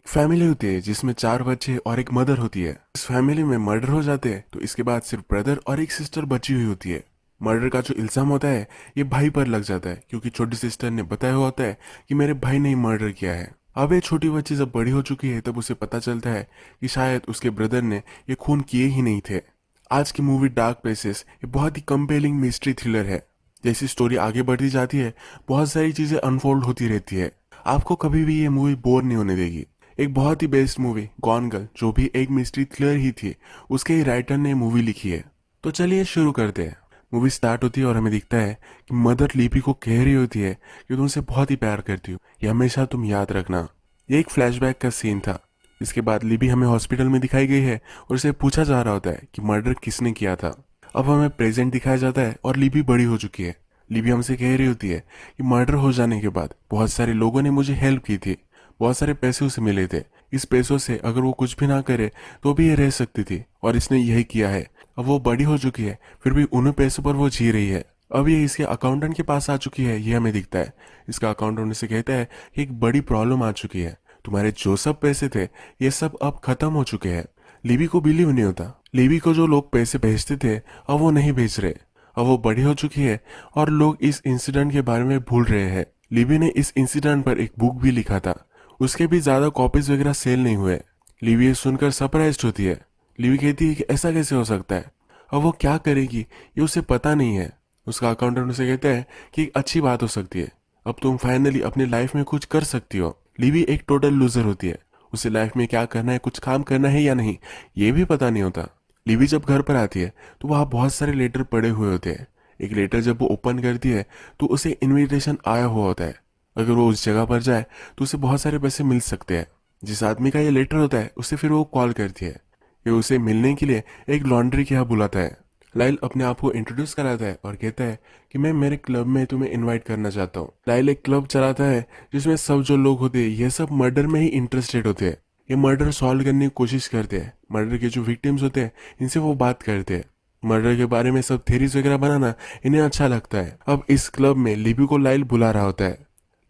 Family होती है जिसमें 4 बच्चे और एक मदर होती है। इस फैमिली में मर्डर हो जाते हैं तो इसके बाद सिर्फ ब्रदर और एक सिस्टर बची हुई होती है। मर्डर का जो इल्जाम होता है ये भाई पर लग जाता है क्योंकि छोटी सिस्टर ने बताया हुआ होता है कि मेरे भाई ने ही मर्डर किया है। अब ये छोटी बच्ची जब बड़ी हो चुकी है तब उसे पता चलता है कि शायद उसके ब्रदर ने ये खून किए ही नहीं थे। आज की मूवी डार्क प्लेसेस ये बहुत ही कंपेलिंग मिस्ट्री थ्रिलर है। जैसी स्टोरी आगे बढ़ती जाती है बहुत सारी चीजें अनफोल्ड होती रहती है। आपको कभी भी ये मूवी बोर नहीं होने देगी। एक बहुत ही बेस्ट मूवी गॉन गर्ल जो भी एक मिस्ट्री थ्रिलर ही थी उसके ही राइटर ने मूवी लिखी है। तो चलिए शुरू करते हैं। मूवी स्टार्ट होती है और हमें दिखता है कि मदर लिपि को कह रही होती है कि तुमसे बहुत ही प्यार करती हूँ, ये हमेशा तुम याद रखना। ये एक फ्लैशबैक का सीन था। इसके बाद लिपि हमें हॉस्पिटल में दिखाई गई है और उसे पूछा जा रहा होता है कि मर्डर किसने किया था। अब हमें प्रेजेंट दिखाया जाता है और लिपि बड़ी हो चुकी है। लिपि हमसे कह रही होती है कि मर्डर हो जाने के बाद बहुत सारे लोगों ने मुझे हेल्प की थी, बहुत सारे पैसे उसे मिले थे। इस पैसों से अगर वो कुछ भी ना करे तो भी ये रह सकती थी और इसने यही किया है। अब वो बड़ी हो चुकी है फिर भी उन्हीं पैसों पर वो जी रही है। अब ये इसके अकाउंटेंट के पास आ चुकी है, ये हमें दिखता है। इसका अकाउंटेंट उसे कहता है कि एक बड़ी प्रॉब्लम आ चुकी है, तुम्हारे जो सब पैसे थे ये सब अब खत्म हो चुके हैं। लिबी को बिलीव नहीं होता। लिबी को जो लोग पैसे भेजते थे अब वो नहीं भेज रहे। अब वो बड़ी हो चुकी है और लोग इस इंसिडेंट के बारे में भूल रहे हैं। लिबी ने इस इंसिडेंट पर एक बुक भी लिखा था, उसके भी ज्यादा कॉपीज वगैरह सेल नहीं हुए। लिबी ये सुनकर सरप्राइज्ड होती है। लिबी कहती है कि ऐसा कैसे हो सकता है। अब वो क्या करेगी ये उसे पता नहीं है। उसका अकाउंटेंट उसे कहता है कि एक अच्छी बात हो सकती है, अब तुम फाइनली अपनी लाइफ में कुछ कर सकती हो। लिबी एक टोटल लूजर होती है। उसे लाइफ में क्या करना है, कुछ काम करना है या नहीं ये भी पता नहीं होता। लिबी जब घर पर आती है तो वहाँ बहुत सारे लेटर पड़े हुए होते हैं। एक लेटर जब वो ओपन करती है तो उसे इनविटेशन आया हुआ होता है। अगर वो उस जगह पर जाए तो उसे बहुत सारे पैसे मिल सकते हैं। जिस आदमी का ये लेटर होता है उसे फिर वो कॉल करती है। ये उसे मिलने के लिए एक लॉन्ड्री के यहाँ बुलाता है। लाइल अपने आप को इंट्रोड्यूस कराता है और कहता है कि मैं मेरे क्लब में तुम्हें इनवाइट करना चाहता हूँ। लाइल एक क्लब चलाता है जिसमें सब जो लोग होते हैं ये सब मर्डर में ही इंटरेस्टेड होते हैं। ये मर्डर सॉल्व करने की कोशिश करते हैं। मर्डर के जो विक्टिम्स होते हैं इनसे वो बात करते हैं। मर्डर के बारे में सब थेरीज वगैरह बनाना इन्हें अच्छा लगता है। अब इस क्लब में लिबी को लाइल बुला रहा होता है।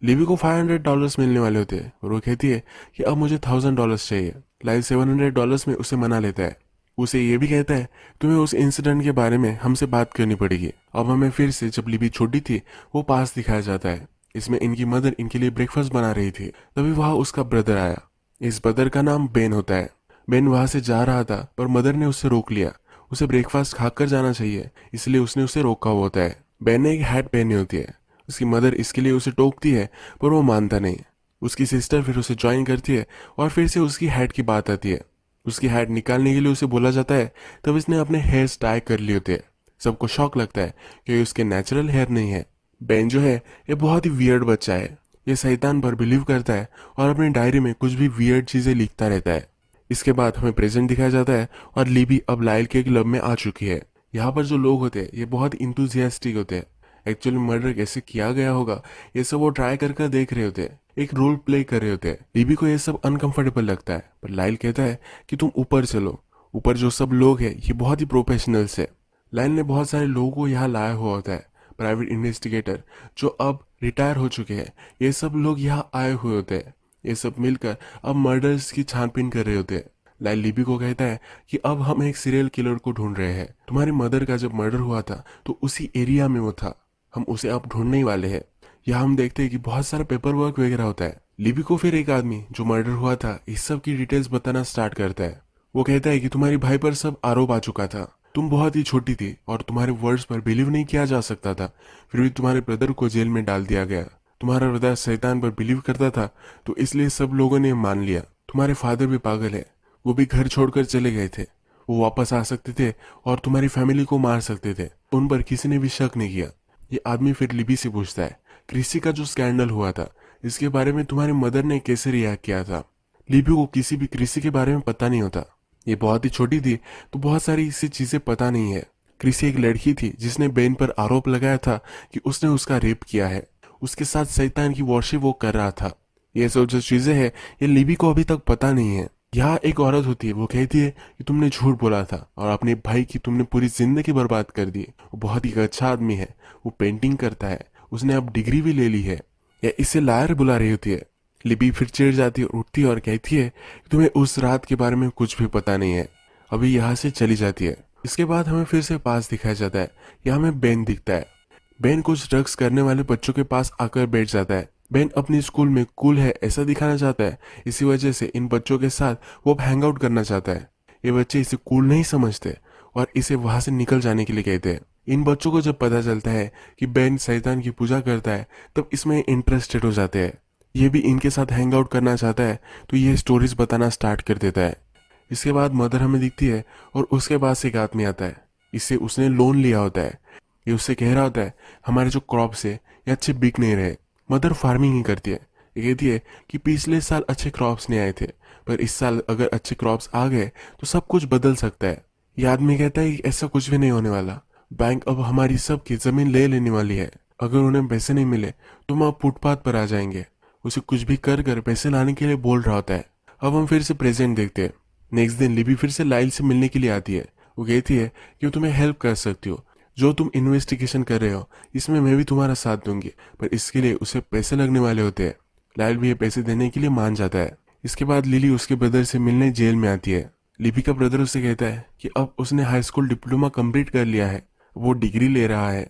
लिबी को $500 मिलने वाले होते हैं और वो कहती है कि अब मुझे $1000 चाहिए। लाइल $700 में उसे मना लेता है। उसे ये भी कहता है तुम्हें उस इंसिडेंट के बारे में हमसे बात करनी पड़ेगी। अब हमें फिर से जब लिबी छोटी थी वो पास दिखाया जाता है। इसमें इनकी मदर इनके लिए ब्रेकफास्ट बना रही थी। तभी वहाँ उसका ब्रदर आया। इस ब्रदर का नाम बेन होता है। बेन वहां से जा रहा था पर मदर ने उसे रोक लिया। उसे ब्रेकफास्ट खाकर जाना चाहिए इसलिए उसने उसे रोका हुआ होता है। बेन ने एक हैट पहनी होती है। उसकी मदर इसके लिए उसे टोकती है पर वो मानता नहीं। उसकी सिस्टर फिर उसे ज्वाइन करती है और फिर से उसकी हैट की बात आती है। उसकी हैट निकालने के लिए उसे बोला जाता है तब इसने अपने हेयर्स टाई कर लिए होते हैं। सबको शौक लगता है कि उसके नेचुरल हेयर नहीं है। बेन जो है ये बहुत ही वियर्ड बच्चा है। ये शैतान पर बिलीव करता है और अपनी डायरी में कुछ भी वियर्ड चीजें लिखता रहता है। इसके बाद हमें प्रेजेंट दिखाया जाता है और लिबी अब लाइल के क्लब में आ चुकी है। यहाँ पर जो लोग होते हैं ये बहुत इंथुजियास्टिक होते हैं। एक्चुअली मर्डर कैसे किया गया होगा ये सब वो ट्राई कर कर देख रहे होते हैं, एक रोल प्ले कर रहे होते हैं। लिबी को ये सब अनकंफर्टेबल लगता है पर लाइल कहता है कि तुम ऊपर चलो। ऊपर जो सब लोग हैं ये बहुत ही प्रोफेशनल्स है। लाइल ने बहुत सारे लोगों को यहाँ लाया हुआ होता है। प्राइवेट इन्वेस्टिगेटर जो अब रिटायर हो चुके हैं ये सब लोग यहाँ आए हुए होते हैं। ये सब मिलकर अब मर्डर्स की छानबीन कर रहे होते हैं। लाइल लिबी को कहता है कि अब हम एक सीरियल किलर को ढूंढ रहे हैं। तुम्हारी मदर का जब मर्डर हुआ था तो उसी एरिया में वो था, हम उसे अब ढूंढने ही वाले हैं। यहाँ हम देखते हैं कि बहुत सारा पेपर वर्क वगैरह होता है। लिबी को फिर एक आदमी जो मर्डर हुआ था इस सब की डिटेल्स बताना स्टार्ट करता है। वो कहता है कि तुम्हारी भाई पर सब आरोप आ चुका था, तुम बहुत ही छोटी थी और तुम्हारे वर्ड्स पर बिलीव नहीं किया जा सकता था, फिर भी तुम्हारे ब्रदर को जेल में डाल दिया गया। तुम्हारा ब्रदर शैतान पर बिलीव करता था तो इसलिए सब लोगों ने मान लिया। तुम्हारे फादर भी पागल है, वो भी घर छोड़कर चले गए थे। वो वापस आ सकते थे और तुम्हारी फैमिली को मार सकते थे, उन पर किसी ने भी शक नहीं किया। ये आदमी फिर लिबी से पूछता है क्रिसी का जो स्कैंडल हुआ था इसके बारे में तुम्हारी मदर ने कैसे रिएक्ट किया था। लिबी को किसी भी क्रिसी के बारे में पता नहीं होता। ये बहुत ही छोटी थी तो बहुत सारी इससे चीजें पता नहीं है। क्रिसी एक लड़की थी जिसने बेन पर आरोप लगाया था कि उसने उसका रेप किया है। उसके साथ शैतान की वर्शिप वो कर रहा था। ये सब जो चीजें हैं ये लिबी को अभी तक पता नहीं है। यहाँ एक औरत होती है, वो कहती है कि तुमने झूठ बोला था और अपने भाई की तुमने पूरी जिंदगी बर्बाद कर दी। वो बहुत ही अच्छा आदमी है, वो पेंटिंग करता है, उसने अब डिग्री भी ले ली है। या इसे लायर बुला रही होती है। लिबी फिर चिढ़ जाती है, उठती है और कहती है कि तुम्हें उस रात के बारे में कुछ भी पता नहीं है, अभी यहाँ से चली जाती है। इसके बाद हमें फिर से पास दिखाया जाता है। यहाँ हमें बेन दिखता है। बेन कुछ ड्रग्स करने वाले बच्चों के पास आकर बैठ जाता है। बेन अपनी स्कूल में कूल है ऐसा दिखाना चाहता है, इसी वजह से इन बच्चों के साथ वो हैंग आउट करना चाहता है। ये बच्चे इसे कूल नहीं समझते और इसे वहां से निकल जाने के लिए कहते हैं। इन बच्चों को जब पता चलता है कि बेन शैतान की पूजा करता है तब इसमें इंटरेस्टेड हो जाते हैं। ये भी इनके साथ हैंग आउट करना चाहता है तो ये स्टोरीज बताना स्टार्ट कर देता है। इसके बाद मदर हमें दिखती है और उसके पास एक आदमी आता है। इससे उसने लोन लिया होता है। ये उससे कह रहा होता है हमारे जो क्रॉप्स है ये अच्छे बिक नहीं रहे। मदर फार्मिंग ही करती है। ये कहती है कि पिछले साल अच्छे क्रॉप्स नहीं आए थे, पर इस साल अगर अच्छे क्रॉप्स आ गए तो सब कुछ बदल सकता है। ये आदमी कहता है कि ऐसा कुछ भी नहीं होने वाला। बैंक अब हमारी सबकी जमीन ले लेने वाली है। अगर उन्हें पैसे नहीं मिले तो हम अब फुटपाथ पर आ जाएंगे। उसे कुछ भी कर कर पैसे लाने के लिए बोल रहा होता है। अब हम फिर से प्रेजेंट देखते हैं। नेक्स्ट दिन लिबी फिर से लाइल से मिलने के लिए आती है। वो कहती है कि वो तुम्हें हेल्प कर सकती हो, जो तुम इन्वेस्टिगेशन कर रहे हो इसमें मैं भी तुम्हारा साथ दूंगी, पर इसके लिए उसे पैसे लगने वाले होते हैं। लाइल भी ये पैसे देने के लिए मान जाता है। इसके बाद लिली उसके ब्रदर से मिलने जेल में आती है। लिबी का ब्रदर उसे कहता है कि अब उसने हाई स्कूल डिप्लोमा कंप्लीट कर लिया है, वो डिग्री ले रहा है।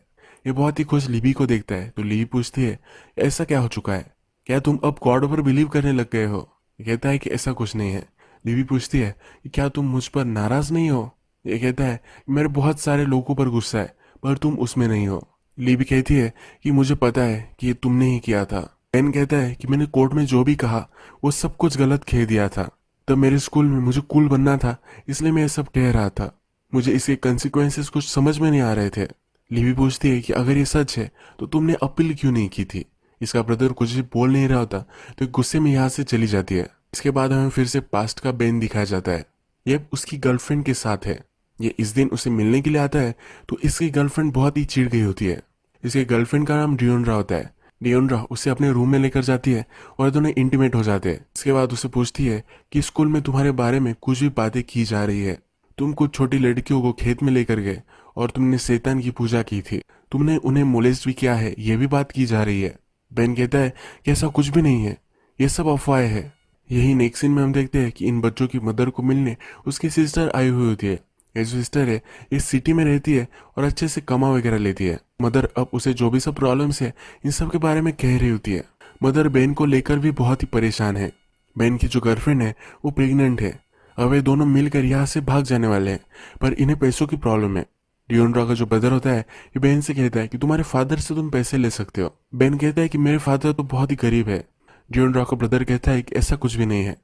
ये बहुत ही खुश लिबी को देखता है तो लिबी पूछती है ऐसा क्या हो चुका है, क्या तुम अब गॉड पर बिलीव करने लग गए हो? ये कहता है कि ऐसा कुछ नहीं है। लिबी पूछती है कि क्या तुम मुझ पर नाराज नहीं हो? ये कहता है मेरे बहुत सारे लोगों पर गुस्सा है पर तुम उसमें नहीं हो। लिबी कहती है कि मुझे पता है कि ये तुमने ही किया था। बेन कहता है कि मैंने कोर्ट में जो भी कहा वो सब कुछ गलत कह दिया था। तब मेरे स्कूल में मुझे कूल बनना था, इसलिए मैं ये सब कह रहा था। मुझे इसके कंसिक्वेंसेस कुछ समझ में नहीं आ रहे थे। लिबी पूछती है कि अगर ये सच है तो तुमने अपील क्यों नहीं की थी? इसका ब्रदर कुछ भी बोल नहीं रहा होता तो गुस्से में यहाँ से चली जाती है। इसके बाद हमें फिर से पास्ट का बेन दिखाया जाता है। ये उसकी गर्लफ्रेंड के साथ है। ये इस दिन उसे मिलने के लिए आता है तो इसकी गर्लफ्रेंड बहुत ही चिढ़ गई होती है। इसके गर्लफ्रेंड का नाम डियोनरा होता है। डियोनरा उसे अपने रूम में लेकर जाती है और दोनों इंटीमेट हो जाते हैं। इसके बाद उसे पूछती है कि स्कूल में तुम्हारे बारे में कुछ भी बातें की जा रही है। तुम कुछ छोटी लड़कियों को खेत में लेकर गए और तुमने शैतान की पूजा की थी। तुमने उन्हें मोलेस्ट भी किया है, ये भी बात की जा रही है। बेन कहता है कि ऐसा कुछ भी नहीं है, ये सब अफवाह है। यही नेक्स्ट सीन में हम देखते हैं कि इन बच्चों की मदर को मिलने उसकी सिस्टर आई हुई होती है। ये जो सिस्टर है इस सिटी में रहती है और अच्छे से कमा वगैरह लेती है। मदर अब उसे जो भी सब प्रॉब्लम्स है इन सब के बारे में कह रही होती है। मदर बेन को लेकर भी बहुत ही परेशान है। बेन की जो गर्लफ्रेंड है वो प्रेग्नेंट है। अब ये दोनों मिलकर यहाँ से भाग जाने वाले हैं, पर इन्हें पैसों की प्रॉब्लम है। डियोनरा का जो ब्रदर होता है ये बेन से कहता है कि तुम्हारे फादर से तुम पैसे ले सकते हो। बेन कहता है कि मेरे फादर तो बहुत ही गरीब है। डियोनरा का ब्रदर कहता है कि ऐसा कुछ भी नहीं है,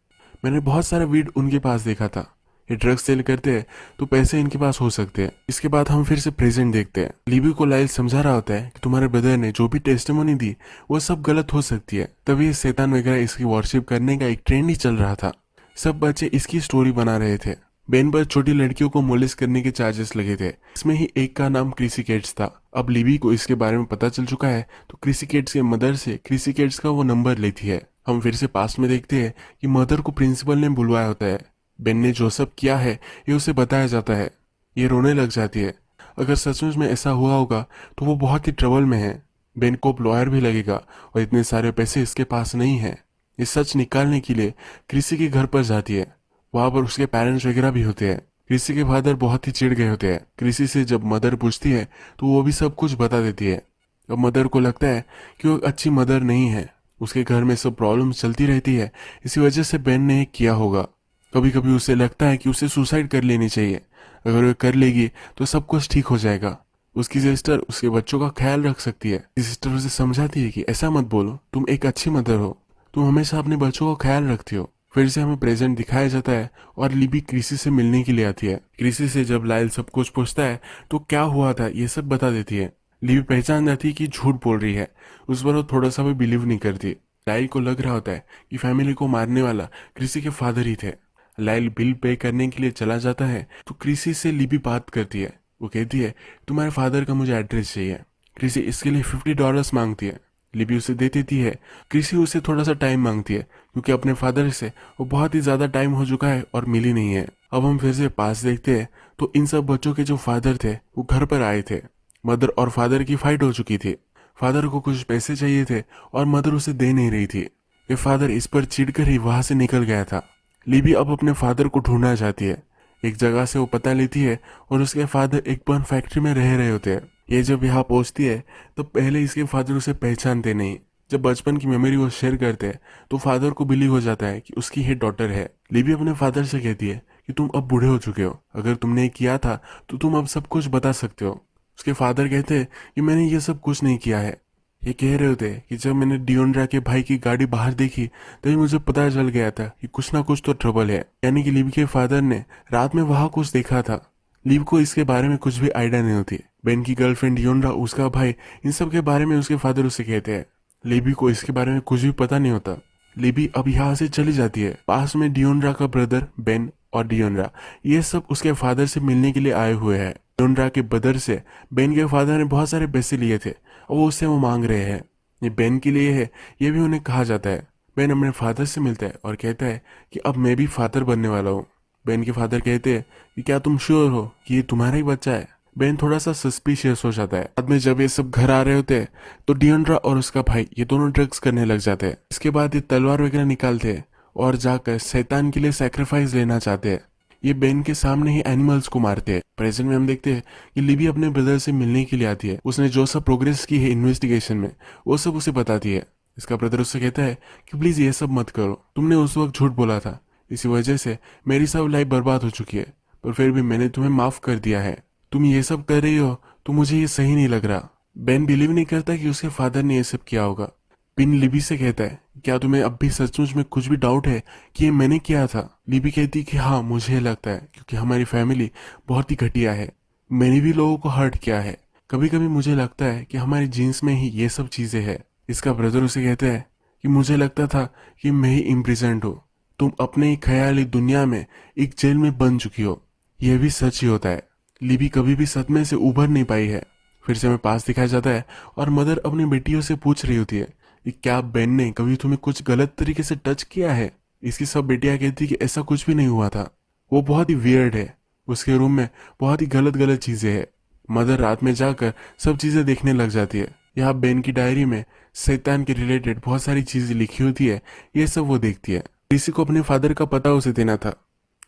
मैंने बहुत सारा वीड उनके पास देखा था। ये ड्रग्स सेल करते हैं तो पैसे इनके पास हो सकते हैं। इसके बाद हम फिर से प्रेजेंट देखते हैं। लिबी को लाइल समझा रहा होता है कि तुम्हारे ब्रदर ने जो भी टेस्टिमोनी दी वो सब गलत हो सकती है। तभी शैतान वगैरह इसकी वर्शिप करने का एक ट्रेंड ही चल रहा था। सब बच्चे इसकी स्टोरी बना रहे थे। बेन पर छोटी लड़कियों को मोलिस करने के चार्जेस लगे थे। इसमें ही एक का नाम क्रिसी केट्स था। अब लिबी को इसके बारे में पता चल चुका है तो क्रिसी केट्स के मदर से क्रिसी केट्स का वो नंबर लेती है। हम फिर से पास्ट में देखते हैं कि मदर को प्रिंसिपल ने बुलवाया होता है। बेन ने जो सब किया है ये उसे बताया जाता है। ये रोने लग जाती है। अगर सचमुच में ऐसा हुआ होगा तो वो बहुत ही ट्रबल में है। बेन को लॉयर भी लगेगा और इतने सारे पैसे इसके पास नहीं है। ये सच निकालने के लिए क्रिसी के घर पर जाती है। वहां पर उसके पेरेंट्स वगैरह भी होते हैं। क्रिसी के फादर बहुत ही चिढ़ गए होते हैं। क्रिसी से जब मदर पूछती है तो वो भी सब कुछ बता देती है। अब मदर को लगता है कि वो अच्छी मदर नहीं है। उसके घर में सब प्रॉब्लम चलती रहती है, इसी वजह से बेन ने किया होगा। कभी कभी उसे लगता है कि उसे सुसाइड कर लेनी चाहिए। अगर वो कर लेगी तो सब कुछ ठीक हो जाएगा। उसकी सिस्टर उसके बच्चों का ख्याल रख सकती है। सिस्टर उसे समझाती है कि ऐसा मत बोलो, तुम एक अच्छी मदर हो, तुम हमेशा अपने बच्चों का ख्याल रखती हो। फिर से हमें प्रेजेंट दिखाया जाता है और लिबी क्रिसी से मिलने के लिए आती है। क्रिसी से जब लाइल सब कुछ पूछता है तो क्या हुआ था ये सब बता देती है। लिबी पहचान जाती है कि झूठ बोल रही है। उस पर वो थोड़ा सा भी बिलीव नहीं करती। लाइल को लग रहा होता है कि फैमिली को मारने वाला क्रिसी के फादर ही थे। लाइल बिल पे करने के लिए चला जाता है तो क्रिसी से लिबी बात करती है। वो कहती है तुम्हारे फादर का मुझे एड्रेस चाहिए। क्रिसी इसके लिए $50 मांगती है। लिबी उसे दे देती है। क्रिसी उसे थोड़ा सा टाइम मांगती है क्योंकि अपने फादर से वो बहुत ही ज्यादा टाइम हो चुका है और मिली नहीं है। अब हम फिर से पास देखते हैं तो इन सब बच्चों के जो फादर थे वो घर पर आए थे। मदर और फादर की फाइट हो चुकी थी। फादर को कुछ पैसे चाहिए थे और मदर उसे दे नहीं रही थी। ये फादर इस पर चिढ़कर ही वहां से निकल गया था। लिबी अब अपने फादर को ढूंढना चाहती है। एक जगह से वो पता लेती है और उसके फादर एक बर्न फैक्ट्री में रह रहे होते हैं। ये जब यहाँ पहुंचती है तो पहले इसके फादर उसे पहचानते नहीं। जब बचपन की मेमोरी वो शेयर करते हैं तो फादर को बिलीव हो जाता है कि उसकी ही डॉटर है। लिबी अपने फादर से कहती है कि तुम अब बूढ़े हो चुके हो, अगर तुमने ये किया था तो तुम अब सब कुछ बता सकते हो। उसके फादर कहते हैं कि मैंने ये सब कुछ नहीं किया है। ये कह रहे होते कि जब मैंने डियोंड्रा के भाई की गाड़ी बाहर देखी तभी मुझे पता चल गया था कि कुछ ना कुछ तो ट्रबल है। यानी कि लिब के फादर ने रात में वहां कुछ देखा था। लिब को इसके बारे में कुछ भी आइडिया नहीं होती। बेन की गर्लफ्रेंड डियोंड्रा, उसका भाई, इन सब के बारे में उसके फादर उसे कहते हैं। लिबी को इसके बारे में कुछ भी पता नहीं होता। लिबी अब यहाँ से चली जाती है। पास में डियोंड्रा का ब्रदर बेन और डियोंड्रा, ये सब उसके फादर से मिलने के लिए आए हुए हैं। डियोंड्रा के ब्रदर से बेन के फादर ने बहुत सारे पैसे लिए थे और वो उससे वो मांग रहे हैं। ये बेन के लिए है, ये भी उन्हें कहा जाता है। बेन अपने फादर से मिलता है और कहता है कि अब मैं भी फादर बनने वाला हूँ। बेन के फादर कहते हैं कि क्या तुम श्योर हो कि ये तुम्हारा ही बच्चा है। बेन थोड़ा सा सस्पिशियस हो जाता है। बाद में जब ये सब घर आ रहे होते हैं तो डियोंड्रा और उसका भाई ये दोनों ड्रग्स करने लग जाते हैं। इसके बाद ये तलवार वगैरह निकालते हैं और जाकर शैतान के लिए सैक्रिफाइस लेना चाहते हैं। ये बेन के सामने ही एनिमल्स को मारते हैं। प्रेजेंट में हम देखते हैं कि लिबी अपने ब्रदर से मिलने के लिए आती है। उसने जो सब प्रोग्रेस की है इन्वेस्टिगेशन में वो सब उसे बताती है। इसका ब्रदर उससे कहता है कि प्लीज ये सब मत करो, तुमने उस वक्त झूठ बोला था, इसी वजह से मेरी सब लाइफ बर्बाद हो चुकी है, पर फिर भी मैंने तुम्हें माफ कर दिया है। तुम ये सब कर रही हो तो मुझे ये सही नहीं लग रहा। बेन बिलीव नहीं करता कि उसके फादर ने ये सब किया होगा। बिन लिबी से कहता है क्या तुम्हें अब भी सचमुच में कुछ भी डाउट है कि ये मैंने किया था। लिबी कहती कि हाँ मुझे लगता है, क्योंकि हमारी फैमिली बहुत ही घटिया है, मैंने भी लोगों को हर्ट किया है। कभी कभी मुझे लगता है कि हमारी जीन्स में ही ये सब चीजें है। इसका ब्रदर उसे कहता है कि मुझे लगता था कि मैं ही इम्प्रिजेंट हूँ, तुम अपने ही ख्याली दुनिया में एक जेल में बन चुकी हो। यह भी सच ही होता है। लिबी कभी भी सदमे से उभर नहीं पाई है। फिर से हमें पास दिखाया जाता है और मदर अपनी बेटियों से पूछ रही होती है कि क्या बेन ने कभी तुम्हें कुछ गलत तरीके से टच किया है। इसकी सब बेटियां कहती कि ऐसा कुछ भी नहीं हुआ था, वो बहुत ही वियर्ड है, उसके रूम में बहुत ही गलत गलत चीजें है। मदर रात में जाकर सब चीजें देखने लग जाती है। यहाँ बेन की डायरी में शैतान के रिलेटेड बहुत सारी चीजें लिखी होती है, ये सब वो देखती है। किसी को अपने फादर का पता उसे देना था।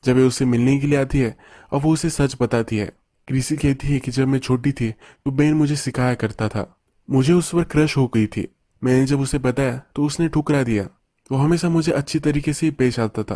जब ये उससे मिलने के लिए आती है और वो उसे सच बताती है। क्रिसी कहती है कि जब मैं छोटी थी तो बेन मुझे सिखाया करता था, मुझे उस पर क्रश हो गई थी। मैंने जब उसे बताया तो उसने ठुकरा दिया। वो हमेशा मुझे अच्छी तरीके से ही पेश आता था,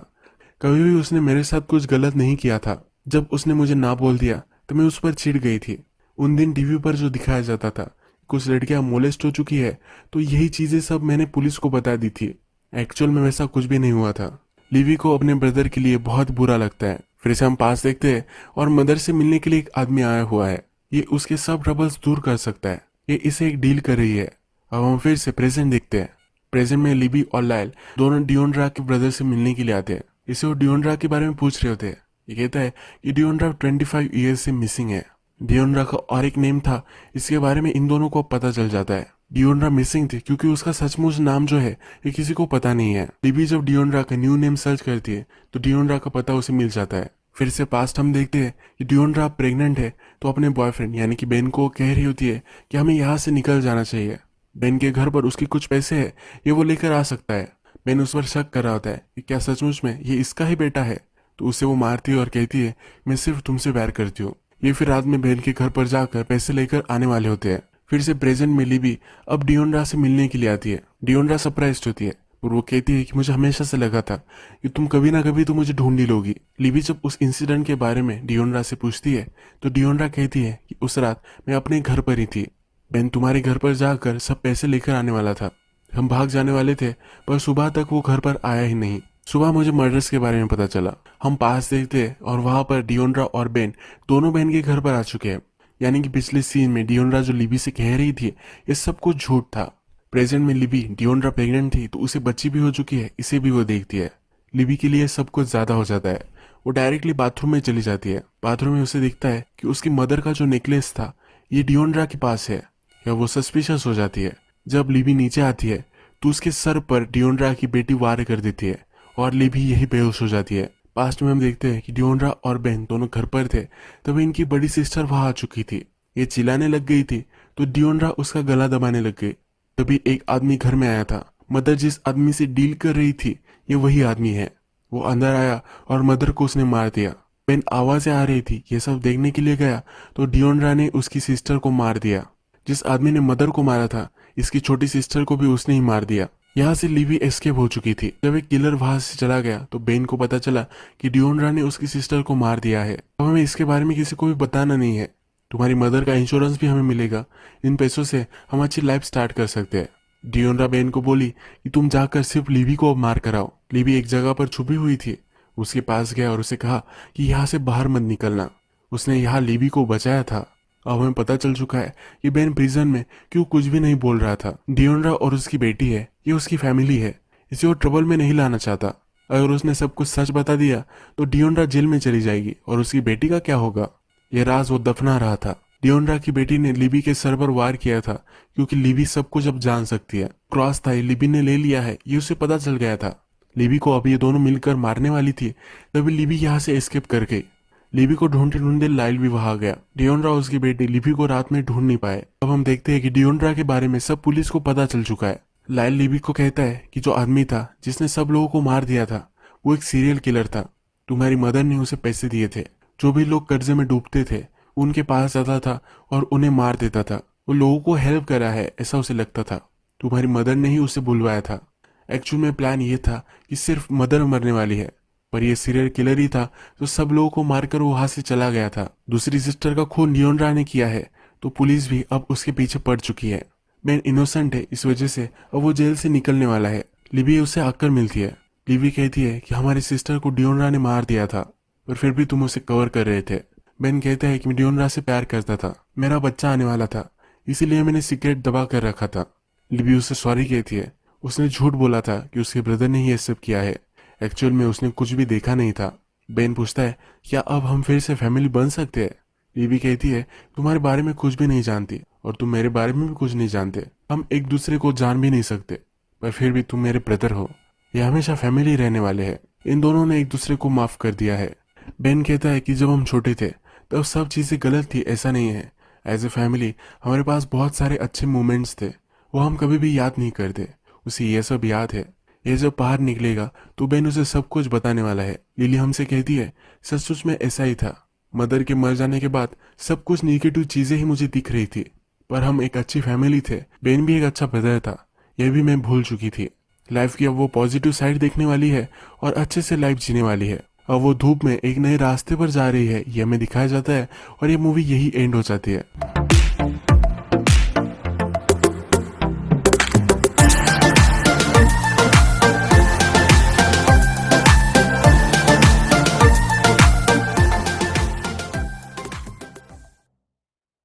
कभी भी उसने मेरे साथ कुछ गलत नहीं किया था। जब उसने मुझे ना बोल दिया तो मैं उस पर चिढ़ गई थी। उन दिन टीवी पर जो दिखाया जाता था कुछ लड़कियां मोलेस्ट हो चुकी है, तो यही चीजें सब मैंने पुलिस को बता दी थी। एक्चुअल में वैसा कुछ भी नहीं हुआ था। लिवी को अपने ब्रदर के लिए बहुत बुरा लगता है। फिर से हम पास देखते हैं और मदर से मिलने के लिए एक आदमी आया हुआ है। ये उसके सब ट्रबल्स दूर कर सकता है। ये इसे एक डील कर रही है। अब हम फिर से प्रेजेंट देखते हैं। प्रेजेंट में लिबी और लायल दोनों डियोंड्रा के ब्रदर से मिलने के लिए आते हैं। इसे वो डियोंड्रा के बारे में पूछ रहे होते हैं। ये कहता है कि डियोंड्रा 25 ईयर्स से मिसिंग है। डियोंड्रा का और एक नेम था, इसके बारे में इन दोनों को पता चल जाता है। डियोंड्रा मिसिंग थी क्योंकि उसका सचमुच नाम जो है ये किसी को पता नहीं है। लिबी जब डियोंड्रा का न्यू नेम सर्च करती है तो डियोंड्रा का पता उसे मिल जाता है। फिर से पास्ट हम देखते हैं कि डियोंड्रा प्रेग्नेंट है, तो अपने बॉयफ्रेंड यानी कि बेन को कह रही होती है कि हमें यहाँ से निकल जाना चाहिए। बेन के घर पर उसके कुछ पैसे है, ये वो लेकर आ सकता है। बेन उस पर शक कर रहा होता है कि क्या सचमुच में ये इसका ही बेटा है, तो उसे वो मारती है और कहती है मैं सिर्फ तुमसे प्यार करती हूँ। ये फिर रात में बेन के घर पर जाकर पैसे लेकर आने वाले होते हैं। फिर से प्रेजेंट में लिबी अब डियोंड्रा से मिलने के लिए आती है। डियोंड्रा सरप्राइज होती है और वो कहती है कि मुझे हमेशा से लगा था कि तुम कभी ना कभी तो मुझे ढूंढ ही लोगी। लिबी जब उस इंसिडेंट के बारे में डियोंड्रा से पूछती है तो डियोंड्रा कहती है कि उस रात मैं अपने घर पर ही थी। बेन तुम्हारे घर पर जाकर सब पैसे लेकर आने वाला था, हम भाग जाने वाले थे, पर सुबह तक वो घर पर आया ही नहीं। सुबह मुझे मर्डर्स के बारे में पता चला। हम पास देखते हैं और वहां पर डियोंड्रा और बेन दोनों बेन के घर पर आ चुके हैं। यानी कि पिछले सीन में डियोंड्रा जो लिबी से कह रही थी ये सब कुछ झूठ था। प्रेजेंट में लिबी डियोंड्रा प्रेग्नेंट थी तो उसे बच्ची भी हो चुकी है, इसे भी वो देखती है। लिबी के लिए सब कुछ ज्यादा हो जाता है। वो डायरेक्टली बाथरूम में चली जाती है। बाथरूम में उसे दिखता है कि उसकी मदर का जो नेकलेस था ये डियोंड्रा के पास है, या वो सस्पिशियस हो जाती है। जब लिबी नीचे आती है तो उसके सर पर डियोंड्रा की बेटी वार कर देती है और लिबी यही बेहोश हो जाती है। पास्ट में हम देखते हैं कि डियोंड्रा और बेन दोनों घर पर थे, तभी इनकी बड़ी सिस्टर वहां आ चुकी थी। ये चिल्लाने लग गई थी तो डियोंड्रा उसका गला दबाने लग गई। तभी एक आदमी घर में आया था। मदर जिस आदमी से डील कर रही थी ये वही आदमी है। वो अंदर आया और मदर को उसने मार दिया। बेन आवाजें आ रही थी, ये सब देखने के लिए गया तो डियोन्रा ने उसकी सिस्टर को मार दिया। जिस आदमी ने मदर को मारा था इसकी छोटी सिस्टर को भी उसने ही मार दिया। यहाँ से लिवी एस्केप हो चुकी थी। जब एक किलर वहां से चला गया तो बेन को पता चला कि डियोन्रा ने उसकी सिस्टर को मार दिया है। अब हमें इसके बारे में किसी को भी बताना नहीं है। तुम्हारी मदर का इंश्योरेंस भी हमें मिलेगा, इन पैसों से हम अच्छी लाइफ स्टार्ट कर सकते हैं। डियोन्रा बेन को बोली कि तुम जाकर सिर्फ लिवी को अब मार कर आओ। लिवी एक जगह पर छुपी हुई थी, उसके पास गया और उसे कहा कि यहाँ से बाहर मत निकलना। उसने यहाँ लिवी को बचाया था। अब हमें पता चल चुका है कि बेन प्रिजन में क्यों कुछ भी नहीं बोल रहा था। डियोन्रा और उसकी बेटी है, ये उसकी फैमिली है, इसे वो ट्रबल में नहीं लाना चाहता। अगर उसने सब कुछ सच बता दिया तो डियोन्रा जेल में चली जाएगी और उसकी बेटी का क्या होगा, ये राज वो दफना रहा था। डियोन्रा की बेटी ने लिबी के सर पर वार किया था क्योंकि लिबी सब कुछ अब जान सकती है। क्रॉस था ये लिबी ने ले लिया है, ये उसे पता चल गया था। लिबी को अब ये दोनों मिलकर मारने वाली थी, तभी लिबी यहाँ से एस्केप कर गई। लिबी को ढूंढते ढूंढते लाइल भी वहां गया। डियोन्रा और उसकी बेटी लिबी को रात में ढूंढ नहीं पाए। अब हम देखते हैं कि डियोन्रा के बारे में सब पुलिस को पता चल चुका है। लाइल लिबी को कहता है कि जो आदमी था जिसने सब लोगों को मार दिया था वो एक सीरियल किलर था। तुम्हारी मदर ने उसे पैसे दिए थे। जो भी लोग कर्जे में डूबते थे उनके पास जाता था और उन्हें मार देता था। वो लोगों को हेल्प करा है ऐसा उसे लगता था। तुम्हारी मदर ने ही उसे बुलवाया था। एक्चुअल में प्लान ये था कि सिर्फ मदर मरने वाली है, पर ये सीरियल किलर ही था तो सब लोगों को मारकर वो वहां से चला गया था। दूसरी सिस्टर का खून डियोन्रा ने किया है तो पुलिस भी अब उसके पीछे पड़ चुकी है। बेन इनोसेंट है, इस वजह से अब वो जेल से निकलने वाला है। लिबी उसे आकर मिलती है। लिबी कहती है कि हमारी सिस्टर को डियोन्रा ने मार दिया था पर फिर भी तुम उसे कवर कर रहे थे। बेन कहता है कि मैं डियोन्रा से प्यार करता था, मेरा बच्चा आने वाला था, इसीलिए मैंने सिगरेट दबा कर रखा था। लिबी उसे सॉरी कहती है। उसने झूठ बोला था कि उसके ब्रदर ने ही ये सब किया है, एक्चुअल में उसने कुछ भी देखा नहीं था। बेन पूछता है क्या अब हम फिर से फैमिली बन सकते हैं। लिबी कहती है तुम्हारे बारे में कुछ भी नहीं जानती और तुम मेरे बारे में भी कुछ नहीं जानते। हम एक दूसरे को जान भी नहीं सकते पर फिर भी तुम मेरे ब्रदर हो, ये हमेशा फैमिली रहने वाले हैं। इन दोनों ने एक दूसरे को माफ कर दिया है। बेन कहता है कि जब हम छोटे थे तब सब चीजें गलत थी, ऐसा नहीं है। एज ए फैमिली हमारे पास बहुत सारे अच्छे मोमेंट्स थे, वो हम कभी भी याद नहीं करते। उसे ये सब याद है। ये जब बाहर निकलेगा तो बेन उसे सब कुछ बताने वाला है। लिली हमसे कहती है सचमुच में ऐसा ही था। मदर के मर जाने के बाद सब कुछ निगेटिव चीजें ही मुझे दिख रही थी, पर हम एक अच्छी फैमिली थे। बेन भी एक अच्छा ब्रदर था, यह भी मैं भूल चुकी थी। लाइफ की अब वो पॉजिटिव साइड देखने वाली है और अच्छे से लाइफ जीने वाली है। अब वो धूप में एक नए रास्ते पर जा रही है, यह हमें दिखाया जाता है और ये मूवी यही एंड हो जाती है।